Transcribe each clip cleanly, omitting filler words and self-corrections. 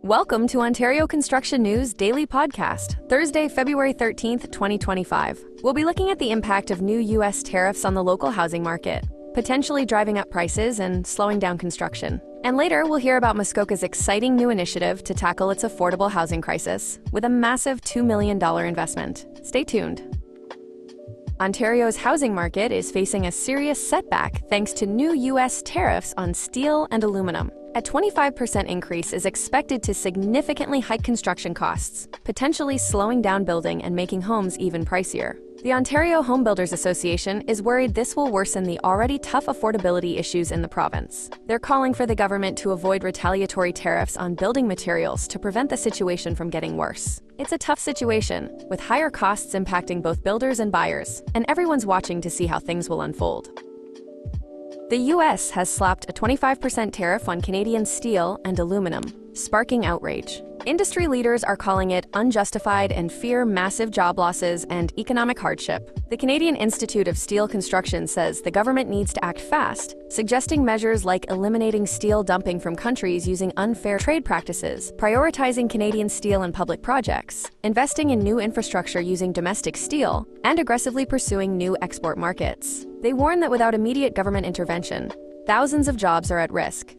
Welcome to Ontario Construction News Daily Podcast, Thursday, February 13th, 2025. We'll be looking at the impact of new U.S. tariffs on the local housing market, potentially driving up prices and slowing down construction. And later, we'll hear about Muskoka's exciting new initiative to tackle its affordable housing crisis with a massive $2 million investment. Stay tuned. Ontario's housing market is facing a serious setback thanks to new U.S. tariffs on steel and aluminum. A 25% increase is expected to significantly hike construction costs, potentially slowing down building and making homes even pricier. The Ontario Home Builders Association is worried this will worsen the already tough affordability issues in the province. They're calling for the government to avoid retaliatory tariffs on building materials to prevent the situation from getting worse. It's a tough situation, with higher costs impacting both builders and buyers, and everyone's watching to see how things will unfold. The U.S. has slapped a 25% tariff on Canadian steel and aluminum, sparking outrage. Industry leaders are calling it unjustified and fear massive job losses and economic hardship. The Canadian Institute of Steel Construction says the government needs to act fast, suggesting measures like eliminating steel dumping from countries using unfair trade practices, prioritizing Canadian steel in public projects, investing in new infrastructure using domestic steel, and aggressively pursuing new export markets. They warn that without immediate government intervention, thousands of jobs are at risk.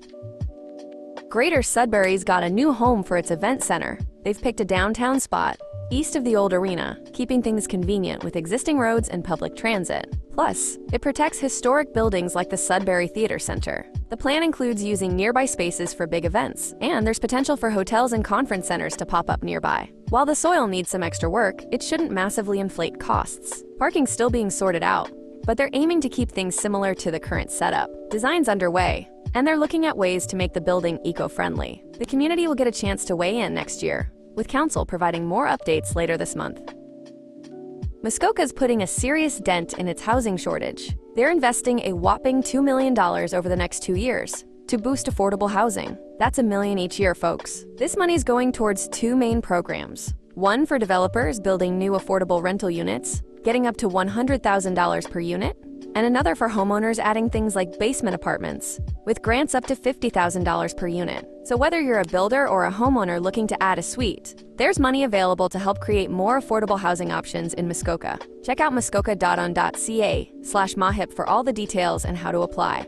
Greater Sudbury's got a new home for its event center. They've picked a downtown spot, east of the old arena, keeping things convenient with existing roads and public transit. Plus, it protects historic buildings like the Sudbury Theatre Centre. The plan includes using nearby spaces for big events, and there's potential for hotels and conference centers to pop up nearby. While the soil needs some extra work, it shouldn't massively inflate costs. Parking's still being sorted out, but they're aiming to keep things similar to the current setup. Design's underway, and they're looking at ways to make the building eco-friendly. The community will get a chance to weigh in next year, with council providing more updates later this month. Muskoka's putting a serious dent in its housing shortage. They're investing a whopping $2 million over the next 2 years to boost affordable housing. That's $1 million each year, folks. This money's going towards two main programs. One for developers building new affordable rental units, getting up to $100,000 per unit, and another for homeowners adding things like basement apartments, with grants up to $50,000 per unit. So whether you're a builder or a homeowner looking to add a suite, there's money available to help create more affordable housing options in Muskoka. Check out muskoka.on.ca/mahip for all the details and how to apply.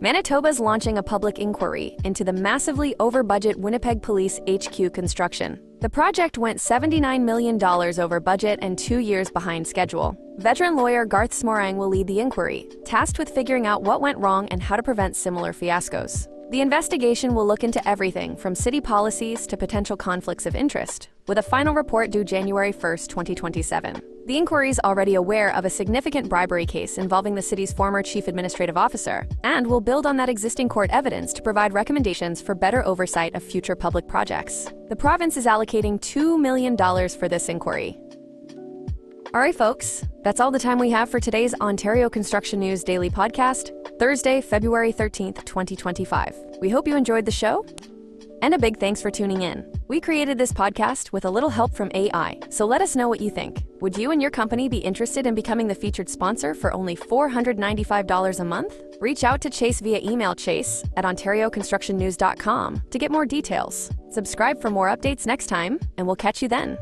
Manitoba's launching a public inquiry into the massively over-budget Winnipeg Police HQ construction. The project went $79 million over budget and 2 years behind schedule. Veteran lawyer Garth Smorang will lead the inquiry, tasked with figuring out what went wrong and how to prevent similar fiascos. The investigation will look into everything from city policies to potential conflicts of interest, with a final report due January 1, 2027. The inquiry is already aware of a significant bribery case involving the city's former chief administrative officer, and will build on that existing court evidence to provide recommendations for better oversight of future public projects. The province is allocating $2 million for this inquiry. All right, folks, that's all the time we have for today's Ontario Construction News Daily Podcast, Thursday, February 13th, 2025. We hope you enjoyed the show, and a big thanks for tuning in. We created this podcast with a little help from AI, so let us know what you think. Would you and your company be interested in becoming the featured sponsor for only $495 a month? Reach out to Chase via email chase@ontarioconstructionnews.com to get more details. Subscribe for more updates next time, and we'll catch you then.